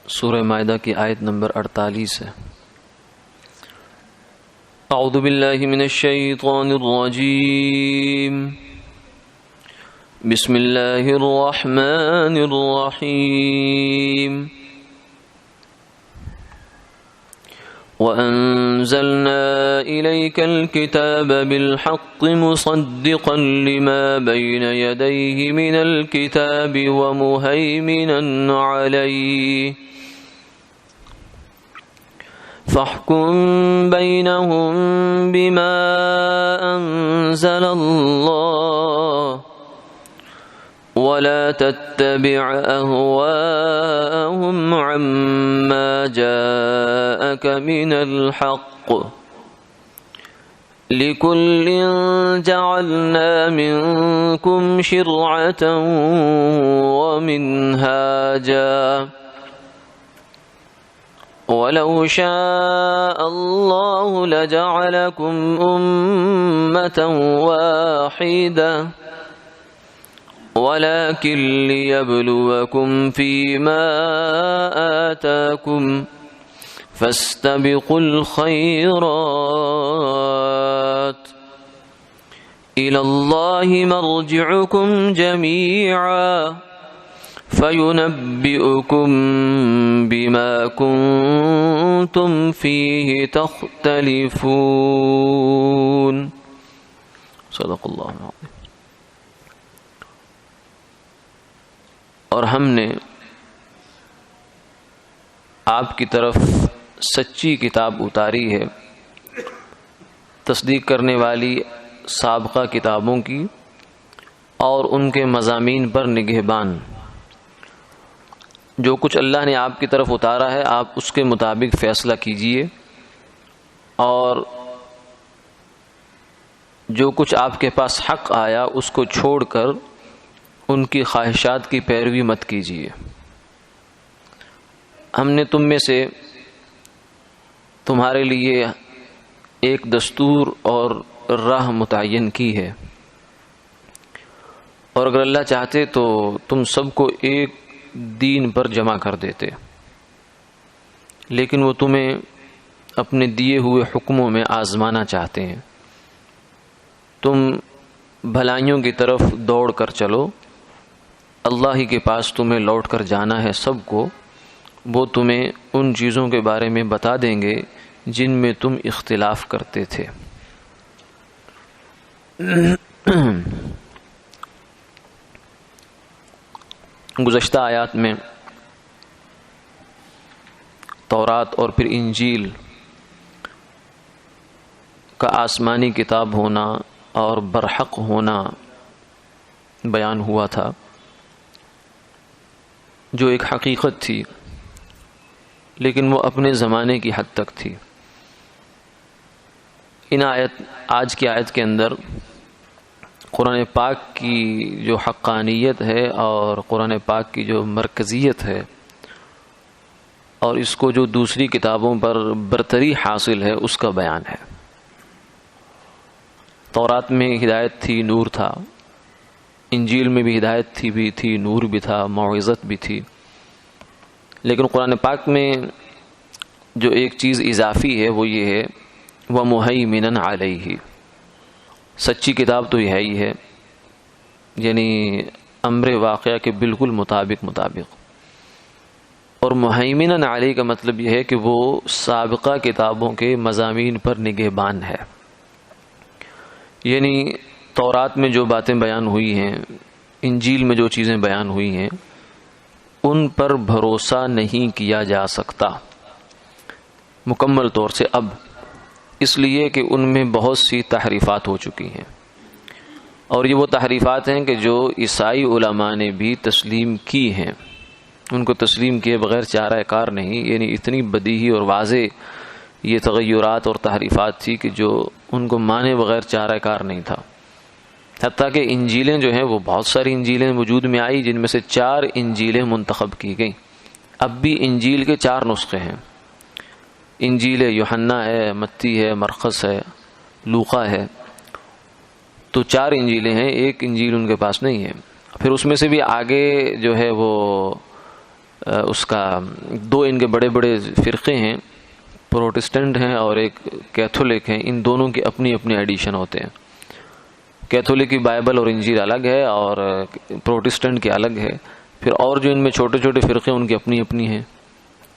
سورہ مائدہ کی آیت نمبر 48 ہے۔ اعوذ باللہ من الشیطان الرجیم، بسم اللہ الرحمن الرحیم۔ وَأَنزَلْنَا إِلَيْكَ الْكِتَابَ بِالْحَقِّ مُصَدِّقًا لِمَا بَيْنَ يَدَيْهِ مِنَ الْكِتَابِ وَمُهَيْمِنًا عَلَيْهِ فَاحْكُم بَيْنَهُم بِمَا أَنزَلَ اللَّهُ وَلَا تَتَّبِعْ أَهْوَاءَهُمْ عَمَّا جَاءَكَ مِنَ الْحَقِّ لِكُلٍّ جَعَلْنَا مِنكُمْ شِرْعَةً وَمِنْهَاجًا وَلَوْ شَاءَ اللَّهُ لَجَعَلَكُمْ أُمَّةً وَاحِدَةً وَلَكِنْ لِيَبْلُوَكُمْ فِيمَا آتَاكُمْ فَاسْتَبِقُوا الْخَيْرَاتِ إِلَى اللَّهِ مَرْجِعُكُمْ جَمِيعًا فَيُنَبِّئُكُم بِمَا كُنتُمْ فِيهِ تَخْتَلِفُونَ۔ صدق اللہ العظیم۔ اور ہم نے آپ کی طرف سچی کتاب اتاری ہے، تصدیق کرنے والی سابقہ کتابوں کی اور ان کے مضامین پر نگہبان۔ جو کچھ اللہ نے آپ کی طرف اتارا ہے آپ اس کے مطابق فیصلہ کیجئے، اور جو کچھ آپ کے پاس حق آیا اس کو چھوڑ کر ان کی خواہشات کی پیروی مت کیجیے۔ ہم نے تم میں سے تمہارے لیے ایک دستور اور راہ متعین کی ہے، اور اگر اللہ چاہتے تو تم سب کو ایک دین پر جمع کر دیتے، لیکن وہ تمہیں اپنے دیے ہوئے حکموں میں آزمانا چاہتے ہیں۔ تم بھلائیوں کی طرف دوڑ کر چلو، اللہ ہی کے پاس تمہیں لوٹ کر جانا ہے سب کو، وہ تمہیں ان چیزوں کے بارے میں بتا دیں گے جن میں تم اختلاف کرتے تھے۔ گزشتہ آیات میں تورات اور پھر انجیل کا آسمانی کتاب ہونا اور برحق ہونا بیان ہوا تھا، جو ایک حقیقت تھی لیکن وہ اپنے زمانے کی حد تک تھی۔ آج کی آیت کے اندر قرآن پاک کی جو حقانیت ہے اور قرآن پاک کی جو مرکزیت ہے اور اس کو جو دوسری کتابوں پر برتری حاصل ہے اس کا بیان ہے۔ تورات میں ہدایت تھی، نور تھا، انجیل میں بھی ہدایت تھی، نور بھی تھا، موعظت بھی تھی، لیکن قرآن پاک میں جو ایک چیز اضافی ہے وہ یہ ہے وَمُهَيْمِنًا عَلَيْهِ۔ سچی کتاب تو یہ ہے ہی ہے، یعنی امر واقعہ کے بالکل مطابق، اور مہیمنً علیہ کا مطلب یہ ہے کہ وہ سابقہ کتابوں کے مضامین پر نگہبان ہے۔ یعنی تورات میں جو باتیں بیان ہوئی ہیں، انجیل میں جو چیزیں بیان ہوئی ہیں، ان پر بھروسہ نہیں کیا جا سکتا مکمل طور سے اب، اس لیے کہ ان میں بہت سی تحریفات ہو چکی ہیں، اور یہ وہ تحریفات ہیں کہ جو عیسائی علماء نے بھی تسلیم کی ہیں، ان کو تسلیم کیے بغیر چارہ کار نہیں۔ یعنی اتنی بدیہی اور واضح یہ تغیرات اور تحریفات تھی کہ جو ان کو مانے بغیر چارہ کار نہیں تھا۔ حتیٰ کہ انجیلیں جو ہیں وہ بہت ساری انجیلیں وجود میں آئی، جن میں سے 4 انجیلیں منتخب کی گئیں۔ اب بھی انجیل کے 4 نسخے ہیں، انجیل یوحنا ہے، متی ہے، مرقس ہے، لوقا ہے، تو 4 انجیلیں ہیں، ایک انجیل ان کے پاس نہیں ہے۔ پھر اس میں سے بھی آگے جو ہے وہ اس کا دو ان کے بڑے بڑے فرقے ہیں، پروٹسٹنٹ ہیں اور ایک کیتھولک ہیں، ان دونوں کے اپنی اپنی ایڈیشن ہوتے ہیں۔ کیتھولک کی بائبل اور انجیل الگ ہے اور پروٹسٹنٹ کی الگ ہے، پھر اور جو ان میں چھوٹے چھوٹے فرقے ان کی اپنی اپنی ہیں،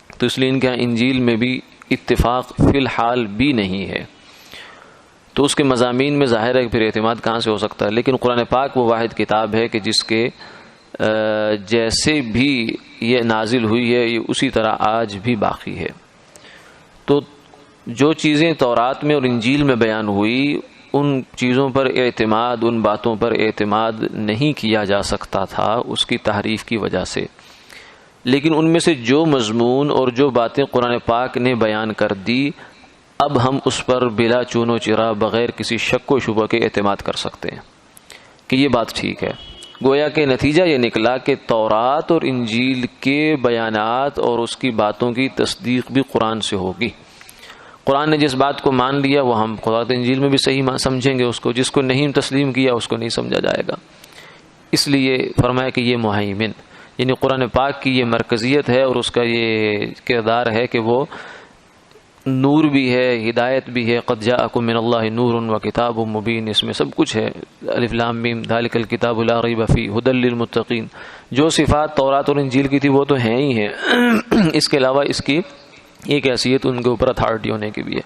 تو اس لیے ان کے یہاں انجیل میں بھی اتفاق فی الحال بھی نہیں ہے، تو اس کے مضامین میں ظاہر ہے کہ پھر اعتماد کہاں سے ہو سکتا ہے۔ لیکن قرآن پاک وہ واحد کتاب ہے کہ جس کے جیسے بھی یہ نازل ہوئی ہے یہ اسی طرح آج بھی باقی ہے۔ تو جو چیزیں تورات میں اور انجیل میں بیان ہوئی ان چیزوں پر اعتماد، ان باتوں پر اعتماد نہیں کیا جا سکتا تھا اس کی تحریف کی وجہ سے، لیکن ان میں سے جو مضمون اور جو باتیں قرآن پاک نے بیان کر دی اب ہم اس پر بلا چون و چرا بغیر کسی شک و شبہ کے اعتماد کر سکتے ہیں کہ یہ بات ٹھیک ہے۔ گویا کہ نتیجہ یہ نکلا کہ تورات اور انجیل کے بیانات اور اس کی باتوں کی تصدیق بھی قرآن سے ہوگی۔ قرآن نے جس بات کو مان لیا وہ ہم تورات انجیل میں بھی صحیح سمجھیں گے، اس کو جس کو نہیں تسلیم کیا اس کو نہیں سمجھا جائے گا۔ اس لیے فرمایا کہ یہ مہیمن یعنی قرآن پاک کی یہ مرکزیت ہے اور اس کا یہ کردار ہے کہ وہ نور بھی ہے، ہدایت بھی ہے۔ قد جاءکم من اللہ نور و کتاب مبین، اس میں سب کچھ ہے۔ الف لام میم ذالک الکتاب لا ریب فیہ ھدی للمتقین، جو صفات تورات اور انجیل کی تھی وہ تو ہیں ہی ہیں، اس کے علاوہ اس کی ایک حیثیت ان کے اوپر اتھارٹی ہونے کی بھی ہے۔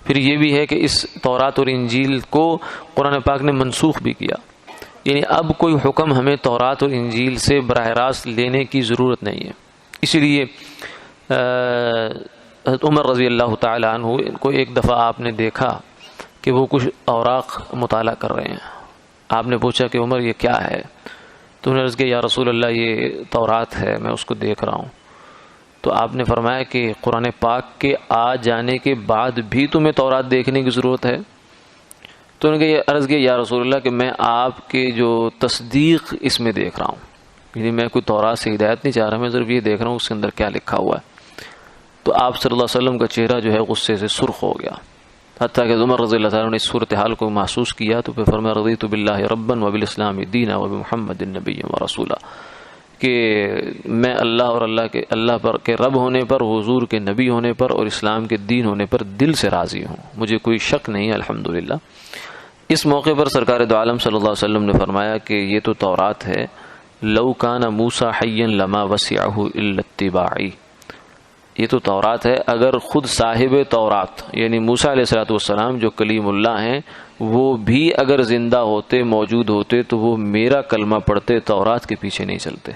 پھر یہ بھی ہے کہ اس تورات اور انجیل کو قرآن پاک نے منسوخ بھی کیا، یعنی اب کوئی حکم ہمیں تورات اور انجیل سے براہ راست لینے کی ضرورت نہیں ہے۔ اسی لیے حضرت عمر رضی اللہ تعالی عنہ کو ایک دفعہ آپ نے دیکھا کہ وہ کچھ اوراق مطالعہ کر رہے ہیں۔ آپ نے پوچھا کہ عمر یہ کیا ہے؟ تو انہوں نے عرض کیا یا رسول اللہ یہ تورات ہے، میں اس کو دیکھ رہا ہوں۔ تو آپ نے فرمایا کہ قرآن پاک کے آ جانے کے بعد بھی تمہیں تورات دیکھنے کی ضرورت ہے؟ تو انہوں نے یہ عرض کیا یا رسول اللہ کہ میں آپ کے جو تصدیق اس میں دیکھ رہا ہوں، یعنی میں کوئی تورات سے ہدایت نہیں چاہ رہا، میں صرف یہ دیکھ رہا ہوں اس کے اندر کیا لکھا ہوا ہے۔ تو آپ صلی اللہ علیہ وسلم کا چہرہ جو ہے غصے سے سرخ ہو گیا، حتیٰ کہ عمر رضی اللہ تعالیٰ نے اس صورتحال کو محسوس کیا تو پھر فرمایا رضیت باللہ ربا وبالاسلام دینا وبمحمد النبی ورسولا، کہ میں اللہ اور اللہ پر کے رب ہونے پر، حضور کے نبی ہونے پر اور اسلام کے دین ہونے پر دل سے راضی ہوں، مجھے کوئی شک نہیں ہے الحمدللہ۔ اس موقع پر سرکار دو عالم صلی اللہ علیہ وسلم نے فرمایا کہ یہ تو تورات ہے، لو کان موسیٰ حیا لما وسعہ الا اتباعی، یہ تو تورات ہے، اگر خود صاحب تورات یعنی موسیٰ علیہ الصلوۃ والسلام جو کلیم اللہ ہیں وہ بھی اگر زندہ ہوتے، موجود ہوتے، تو وہ میرا کلمہ پڑھتے، تورات کے پیچھے نہیں چلتے۔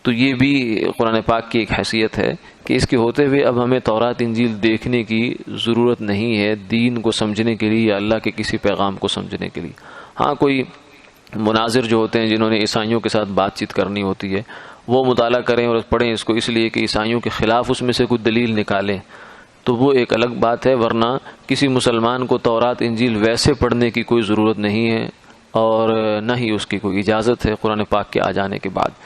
تو یہ بھی قرآن پاک کی ایک حیثیت ہے کہ اس کے ہوتے ہوئے اب ہمیں تورات انجیل دیکھنے کی ضرورت نہیں ہے دین کو سمجھنے کے لیے یا اللہ کے کسی پیغام کو سمجھنے کے لیے۔ ہاں کوئی مناظر جو ہوتے ہیں جنہوں نے عیسائیوں کے ساتھ بات چیت کرنی ہوتی ہے وہ مطالعہ کریں اور پڑھیں اس کو اس لیے کہ عیسائیوں کے خلاف اس میں سے کوئی دلیل نکالیں، تو وہ ایک الگ بات ہے، ورنہ کسی مسلمان کو تورات انجیل ویسے پڑھنے کی کوئی ضرورت نہیں ہے اور نہ ہی اس کی کوئی اجازت ہے قرآن پاک کے آ جانے کے بعد،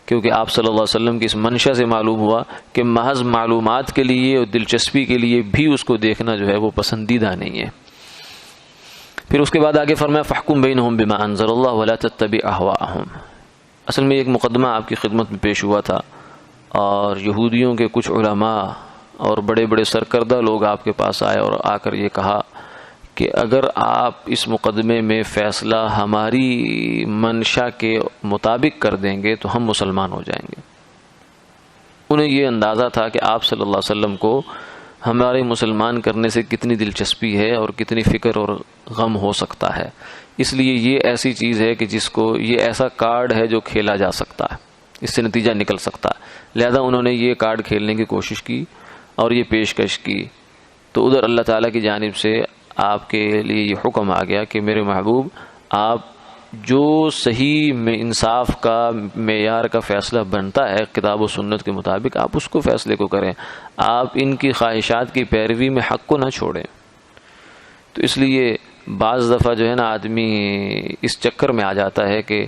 کیونکہ آپ صلی اللہ علیہ وسلم کی اس منشا سے معلوم ہوا کہ محض معلومات کے لیے اور دلچسپی کے لیے بھی اس کو دیکھنا جو ہے وہ پسندیدہ نہیں ہے۔ پھر اس کے بعد آگے فرمایا فاحکم بینہم بما انزل اللہ ولا تتبع اہواءہم۔ اصل میں ایک مقدمہ آپ کی خدمت میں پیش ہوا تھا اور یہودیوں کے کچھ علماء اور بڑے بڑے سرکردہ لوگ آپ کے پاس آئے اور آ کر یہ کہا کہ اگر آپ اس مقدمے میں فیصلہ ہماری منشا کے مطابق کر دیں گے تو ہم مسلمان ہو جائیں گے۔ انہیں یہ اندازہ تھا کہ آپ صلی اللہ علیہ وسلم کو ہمارے مسلمان کرنے سے کتنی دلچسپی ہے اور کتنی فکر اور غم ہو سکتا ہے، اس لیے یہ ایسی چیز ہے کہ جس کو یہ ایسا کارڈ ہے جو کھیلا جا سکتا ہے، اس سے نتیجہ نکل سکتا ہے، لہذا انہوں نے یہ کارڈ کھیلنے کی کوشش کی اور یہ پیشکش کی۔ تو ادھر اللہ تعالیٰ کی جانب سے آپ کے لیے یہ حکم آ گیا کہ میرے محبوب آپ جو صحیح میں انصاف کا معیار کا فیصلہ بنتا ہے کتاب و سنت کے مطابق آپ اس کو فیصلے کو کریں، آپ ان کی خواہشات کی پیروی میں حق کو نہ چھوڑیں۔ تو اس لیے بعض دفعہ جو ہے نا آدمی اس چکر میں آ جاتا ہے کہ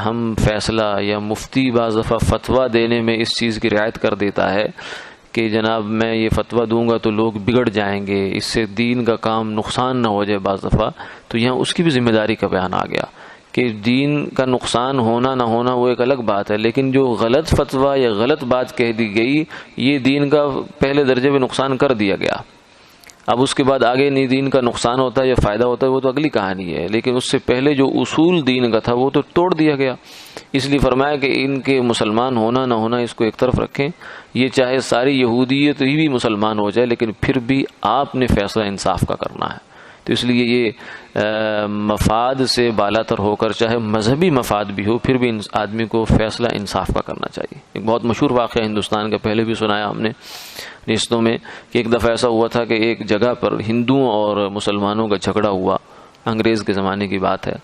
ہم فیصلہ یا مفتی بعض دفعہ فتویٰ دینے میں اس چیز کی رعایت کر دیتا ہے کہ جناب میں یہ فتویٰ دوں گا تو لوگ بگڑ جائیں گے، اس سے دین کا کام نقصان نہ ہو جائے بعض دفعہ، تو یہاں اس کی بھی ذمہ داری کا بیان آ گیا کہ دین کا نقصان ہونا نہ ہونا وہ ایک الگ بات ہے، لیکن جو غلط فتویٰ یا غلط بات کہہ دی گئی یہ دین کا پہلے درجے میں نقصان کر دیا گیا۔ اب اس کے بعد آگے نہیں دین کا نقصان ہوتا ہے یا فائدہ ہوتا ہے وہ تو اگلی کہانی ہے، لیکن اس سے پہلے جو اصول دین کا تھا وہ تو توڑ دیا گیا۔ اس لیے فرمایا کہ ان کے مسلمان ہونا نہ ہونا اس کو ایک طرف رکھیں، یہ چاہے ساری یہودیت ہی بھی مسلمان ہو جائے لیکن پھر بھی آپ نے فیصلہ انصاف کا کرنا ہے۔ تو اس لیے یہ مفاد سے بالا تر ہو کر چاہے مذہبی مفاد بھی ہو پھر بھی آدمی کو فیصلہ انصاف کا کرنا چاہیے۔ ایک بہت مشہور واقعہ ہندوستان کا پہلے بھی سنایا ہم نے رشتوں میں کہ ایک دفعہ ایسا ہوا تھا کہ ایک جگہ پر ہندوؤں اور مسلمانوں کا جھگڑا ہوا، انگریز کے زمانے کی بات ہے،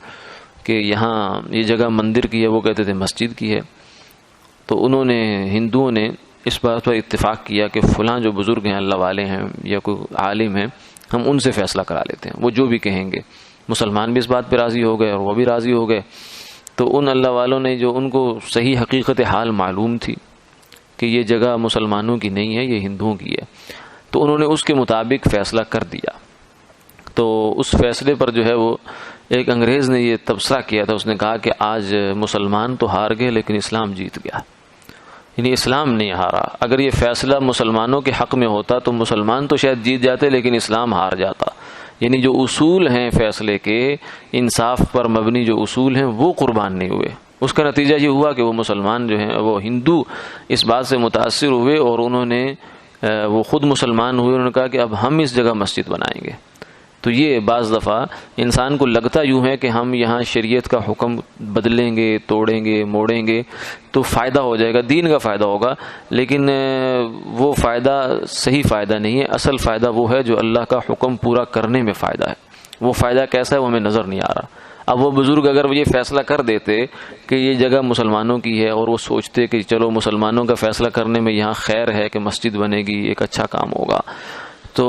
کہ یہاں یہ جگہ مندر کی ہے، وہ کہتے تھے مسجد کی ہے۔ تو انہوں نے ہندوؤں نے اس بات پر اتفاق کیا کہ فلاں جو بزرگ ہیں اللہ والے ہیں یا کوئی عالم ہیں ہم ان سے فیصلہ کرا لیتے ہیں، وہ جو بھی کہیں گے۔ مسلمان بھی اس بات پہ راضی ہو گئے اور وہ بھی راضی ہو گئے۔ تو ان اللہ والوں نے جو ان کو صحیح حقیقت حال معلوم تھی کہ یہ جگہ مسلمانوں کی نہیں ہے یہ ہندوؤں کی ہے، تو انہوں نے اس کے مطابق فیصلہ کر دیا۔ تو اس فیصلے پر جو ہے وہ ایک انگریز نے یہ تبصرہ کیا تھا، اس نے کہا کہ آج مسلمان تو ہار گئے لیکن اسلام جیت گیا، یعنی اسلام نہیں ہارا۔ اگر یہ فیصلہ مسلمانوں کے حق میں ہوتا تو مسلمان تو شاید جیت جاتے لیکن اسلام ہار جاتا، یعنی جو اصول ہیں فیصلے کے انصاف پر مبنی جو اصول ہیں وہ قربان نہیں ہوئے۔ اس کا نتیجہ یہ ہوا کہ وہ مسلمان جو ہیں وہ ہندو اس بات سے متاثر ہوئے اور انہوں نے وہ خود مسلمان ہوئے، انہوں نے کہا کہ اب ہم اس جگہ مسجد بنائیں گے۔ تو یہ بعض دفعہ انسان کو لگتا یوں ہے کہ ہم یہاں شریعت کا حکم بدلیں گے، توڑیں گے، موڑیں گے تو فائدہ ہو جائے گا، دین کا فائدہ ہوگا، لیکن وہ فائدہ صحیح فائدہ نہیں ہے۔ اصل فائدہ وہ ہے جو اللہ کا حکم پورا کرنے میں فائدہ ہے۔ وہ فائدہ کیسا ہے وہ ہمیں نظر نہیں آ رہا۔ اب وہ بزرگ اگر یہ فیصلہ کر دیتے کہ یہ جگہ مسلمانوں کی ہے اور وہ سوچتے کہ چلو مسلمانوں کا فیصلہ کرنے میں یہاں خیر ہے کہ مسجد بنے گی، ایک اچھا کام ہوگا، تو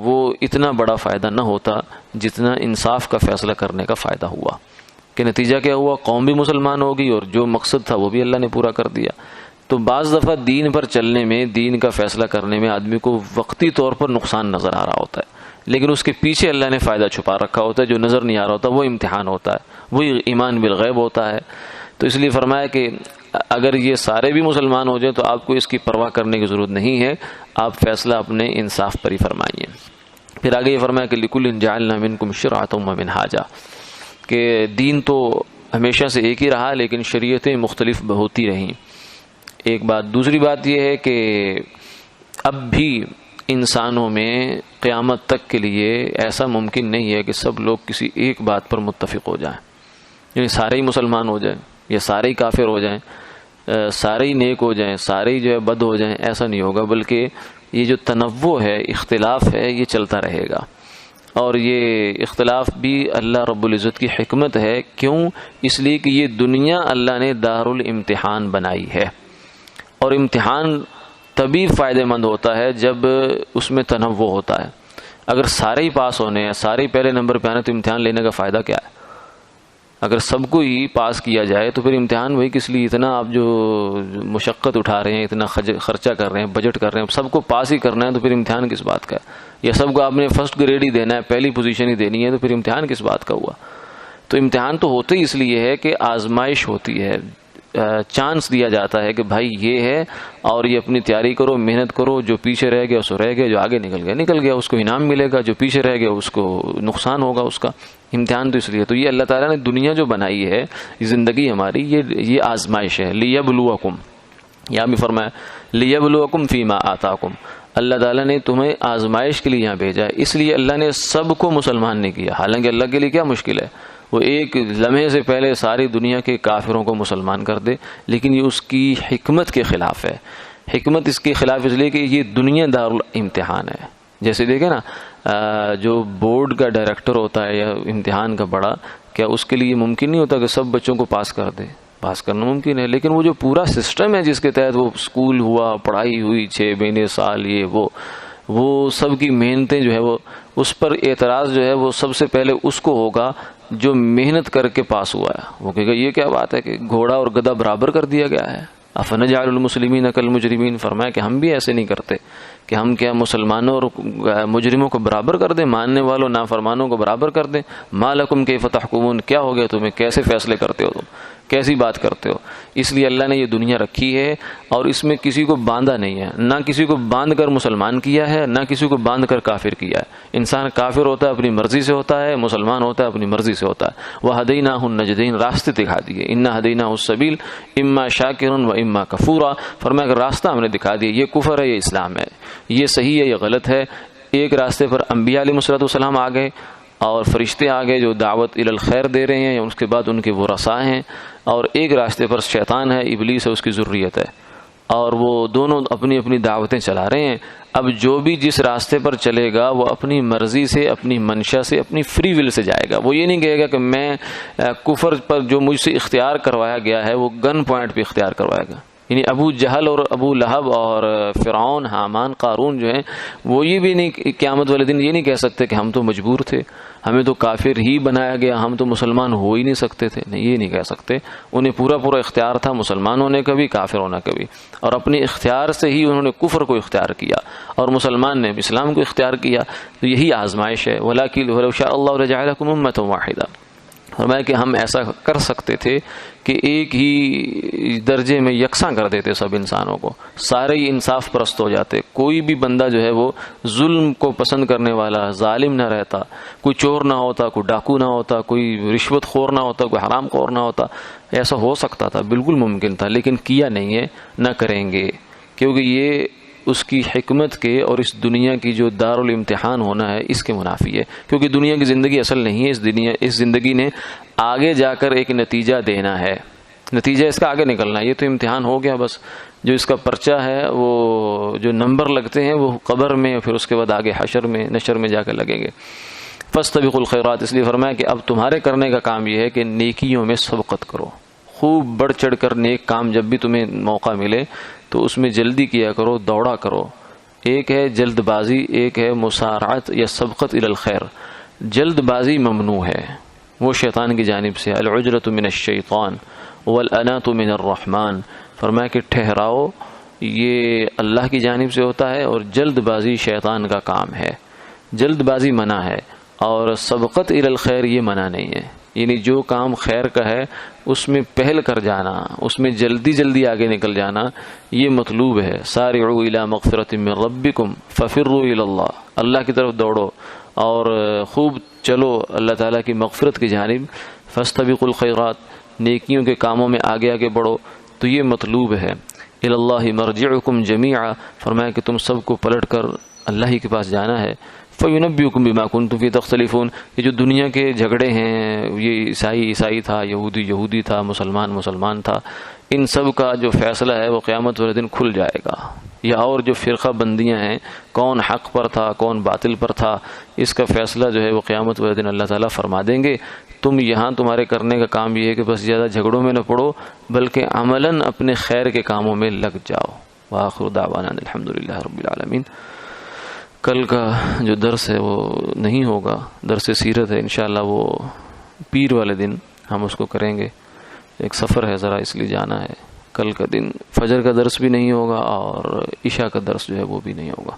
وہ اتنا بڑا فائدہ نہ ہوتا جتنا انصاف کا فیصلہ کرنے کا فائدہ ہوا۔ کہ نتیجہ کیا ہوا؟ قوم بھی مسلمان ہوگی اور جو مقصد تھا وہ بھی اللہ نے پورا کر دیا۔ تو بعض دفعہ دین پر چلنے میں، دین کا فیصلہ کرنے میں آدمی کو وقتی طور پر نقصان نظر آ رہا ہوتا ہے، لیکن اس کے پیچھے اللہ نے فائدہ چھپا رکھا ہوتا ہے جو نظر نہیں آ رہا ہوتا، وہ امتحان ہوتا ہے، وہی ایمان بالغیب ہوتا ہے۔ تو اس لیے فرمایا کہ اگر یہ سارے بھی مسلمان ہو جائیں تو آپ کو اس کی پرواہ کرنے کی ضرورت نہیں ہے، آپ فیصلہ اپنے انصاف پر ہی فرمائیے۔ پھر آگے یہ فرمایا کہ لِكُلٍّ جَعَلْنَا مِنْكُمْ شِرْعَةً وَمِنْهَاجًا، کہ دین تو ہمیشہ سے ایک ہی رہا لیکن شریعتیں مختلف ہوتی رہیں، ایک بات۔ دوسری بات یہ ہے کہ اب بھی انسانوں میں قیامت تک کے لیے ایسا ممکن نہیں ہے کہ سب لوگ کسی ایک بات پر متفق ہو جائیں، یعنی سارے ہی مسلمان ہو جائیں یا سارے ہی کافر ہو جائیں، سارے ہی نیک ہو جائیں، سارے ہی جو ہے بد ہو جائیں، ایسا نہیں ہوگا، بلکہ یہ جو تنوع ہے، اختلاف ہے، یہ چلتا رہے گا۔ اور یہ اختلاف بھی اللہ رب العزت کی حکمت ہے۔ کیوں؟ اس لیے کہ یہ دنیا اللہ نے دار الامتحان بنائی ہے، اور امتحان تبھی فائدہ مند ہوتا ہے جب اس میں تنوع ہوتا ہے۔ اگر سارے ہی پاس ہونے ہیں، سارے ہی پہلے نمبر پہ آنے، تو امتحان لینے کا فائدہ کیا ہے؟ اگر سب کو ہی پاس کیا جائے تو پھر امتحان وہی کس لیے؟ اتنا آپ جو مشقت اٹھا رہے ہیں، اتنا خرچہ کر رہے ہیں، بجٹ کر رہے ہیں، سب کو پاس ہی کرنا ہے تو پھر امتحان کس بات کا ہے؟ یا سب کو آپ نے فرسٹ گریڈ ہی دینا ہے، پہلی پوزیشن ہی دینی ہے، تو پھر امتحان کس بات کا ہوا؟ تو امتحان تو ہوتے ہی اس لیے ہے کہ آزمائش ہوتی ہے، چانس دیا جاتا ہے کہ بھائی یہ ہے اور یہ اپنی تیاری کرو، محنت کرو، جو پیچھے رہ گیا سو رہ گیا، جو آگے نکل گیا اس کو انعام ملے گا، جو پیچھے رہ گیا اس کو نقصان ہوگا اس کا۔ امتحان تو اس لیے، تو یہ اللہ تعالیٰ نے دنیا جو بنائی ہے، زندگی ہماری، یہ آزمائش ہے۔ لیبلوکم، یہاں بھی فرمایا لیبلوکم فیما آتاکم، اللہ تعالیٰ نے تمہیں آزمائش کے لیے یہاں بھیجا ہے، اس لیے اللہ نے سب کو مسلمان نہیں کیا۔ حالانکہ اللہ کے لیے کیا مشکل ہے، وہ ایک لمحے سے پہلے ساری دنیا کے کافروں کو مسلمان کر دے، لیکن یہ اس کی حکمت کے خلاف ہے۔ حکمت اس کے خلاف اس لیے کہ یہ دنیا دار الامتحان ہے۔ جیسے دیکھیں نا، جو بورڈ کا ڈائریکٹر ہوتا ہے یا امتحان کا بڑا، کیا اس کے لیے ممکن نہیں ہوتا کہ سب بچوں کو پاس کر دے؟ پاس کرنا ممکن ہے، لیکن وہ جو پورا سسٹم ہے جس کے تحت وہ اسکول ہوا، پڑھائی ہوئی، 6 مہینے، سال، یہ وہ سب کی محنتیں جو ہے وہ، اس پر اعتراض جو ہے وہ سب سے پہلے اس کو ہوگا جو محنت کر کے پاس ہوا ہے۔ وہ کہے گا یہ کیا بات ہے کہ گھوڑا اور گدھا برابر کر دیا گیا ہے، افنجعل المسلمین کالمجرمین، فرمایا کہ ہم بھی ایسے نہیں کرتے کہ ہم کیا مسلمانوں اور مجرموں کو برابر کر دیں، ماننے والوں نافرمانوں کو برابر کر دیں. ما لکم کیف تحکمون، کیا ہو گیا تمہیں، کیسے فیصلے کرتے ہو تم، کیسی بات کرتے ہو. اس لیے اللہ نے یہ دنیا رکھی ہے اور اس میں کسی کو باندھا نہیں ہے، نہ کسی کو باندھ کر مسلمان کیا ہے، نہ کسی کو باندھ کر کافر کیا ہے. انسان کافر ہوتا ہے اپنی مرضی سے ہوتا ہے، مسلمان ہوتا ہے اپنی مرضی سے ہوتا ہے. وَهَدَيْنَاهُ النَّجْدَيْنِ، راستے دکھا دیے. إِنَّا هَدَيْنَاهُ السَّبِيلَ إِمَّا شَاكِرٌ وَإِمَّا كَفُورًا، فرمایا کہ راستہ ہم نے دکھا دیا، یہ کفر ہے، یہ اسلام ہے، یہ صحیح ہے، یہ غلط ہے. ایک راستے پر انبیاء علیہ السلام آ گئے اور فرشتے آ گئے جو دعوت الی الخیر دے رہے ہیں، اس کے بعد ان کے وہ رسا ہیں. اور ایک راستے پر شیطان ہے، ابلیس ہے، اس کی ذریت ہے، اور وہ دونوں اپنی اپنی دعوتیں چلا رہے ہیں. اب جو بھی جس راستے پر چلے گا وہ اپنی مرضی سے، اپنی منشا سے، اپنی فری ول سے جائے گا. وہ یہ نہیں کہے گا کہ میں کفر پر جو مجھ سے اختیار کروایا گیا ہے وہ گن پوائنٹ پہ اختیار کروائے گا. یعنی ابو جہل اور ابو لہب اور فرعون، حامان، قارون جو ہیں، وہ یہ بھی نہیں قیامت والے دن یہ نہیں کہہ سکتے کہ ہم تو مجبور تھے، ہمیں تو کافر ہی بنایا گیا، ہم تو مسلمان ہو ہی نہیں سکتے تھے. نہیں، یہ نہیں کہہ سکتے. انہیں پورا اختیار تھا مسلمان ہونے کا بھی، کافر ہونے کا بھی، اور اپنے اختیار سے ہی انہوں نے کفر کو اختیار کیا اور مسلمان نے اسلام کو اختیار کیا. تو یہی آزمائش ہے. وَلَٰكِنْ وَلَوْ شَاءَ اللَّهُ لَجَعَلَكُمْ أُمَّةً وَاحِدَةً، فرمایا کہ ہم ایسا کر سکتے تھے کہ ایک ہی درجے میں یکساں کر دیتے سب انسانوں کو، سارے ہی انصاف پرست ہو جاتے. کوئی بھی بندہ جو ہے وہ ظلم کو پسند کرنے والا، ظالم نہ رہتا، کوئی چور نہ ہوتا، کوئی ڈاکو نہ ہوتا، کوئی رشوت خور نہ ہوتا، کوئی حرام خور نہ ہوتا. ایسا ہو سکتا تھا، بالکل ممکن تھا، لیکن کیا نہیں ہے، نہ کریں گے، کیونکہ یہ اس کی حکمت کے اور اس دنیا کی جو دار الامتحان ہونا ہے اس کے منافی ہے. کیونکہ دنیا کی زندگی اصل نہیں ہے، اس زندگی نے آگے جا کر ایک نتیجہ دینا ہے، نتیجہ اس کا آگے نکلنا ہے. یہ تو امتحان ہو گیا بس. جو اس کا پرچہ ہے، وہ جو نمبر لگتے ہیں وہ قبر میں، پھر اس کے بعد آگے حشر میں، نشر میں جا کر لگیں گے. فاستبقوا الخیرات، اس لیے فرمایا کہ اب تمہارے کرنے کا کام یہ ہے کہ نیکیوں میں سبقت کرو، خوب بڑھ چڑھ کر نیک کام جب بھی تمہیں موقع ملے تو اس میں جلدی کیا کرو، دوڑا کرو. ایک ہے جلد بازی، ایک ہے مسارعت یا سبقت الی الخیر. جلد بازی ممنوع ہے، وہ شیطان کی جانب سے. العجلۃ من الشیطان والانات من الرحمن، فرمایا کہ ٹھہراؤ یہ اللہ کی جانب سے ہوتا ہے اور جلد بازی شیطان کا کام ہے. جلد بازی منع ہے اور سبقت الی الخیر یہ منع نہیں ہے. یعنی جو کام خیر کا ہے اس میں پہل کر جانا، اس میں جلدی آگے نکل جانا، یہ مطلوب ہے. سارعوا الی مغفرۃ من ربکم ففروا الی اللہ، اللہ کی طرف دوڑو اور خوب چلو اللہ تعالیٰ کی مغفرت کی جانب. فاستبقوا الخیرات، نیکیوں کے کاموں میں آگے بڑھو، تو یہ مطلوب ہے. الی اللہ مرجعکم جمیعا، فرمایا کہ تم سب کو پلٹ کر اللہ ہی کے پاس جانا ہے. فَيُنَبِّئُكُم بِمَا كُنتُمْ فِيهِ تَخْتَلِفُونَ، یہ جو دنیا کے جھگڑے ہیں، یہ عیسائی تھا، یہودی تھا، مسلمان تھا، ان سب کا جو فیصلہ ہے وہ قیامت والے دن کھل جائے گا. یا اور جو فرقہ بندیاں ہیں، کون حق پر تھا، کون باطل پر تھا، اس کا فیصلہ جو ہے وہ قیامت والے دن اللہ تعالیٰ فرما دیں گے. تم یہاں تمہارے کرنے کا کام یہ ہے کہ بس زیادہ جھگڑوں میں نہ پڑو، بلکہ عملاً اپنے خیر کے کاموں میں لگ جاؤ. وآخر دعوانا الحمدللہ رب العالمین. کل کا جو درس ہے وہ نہیں ہوگا، درس سیرت ہے، انشاءاللہ وہ پیر والے دن ہم اس کو کریں گے. ایک سفر ہے ذرا، اس لیے جانا ہے. کل کا دن فجر کا درس بھی نہیں ہوگا اور عشاء کا درس جو ہے وہ بھی نہیں ہوگا.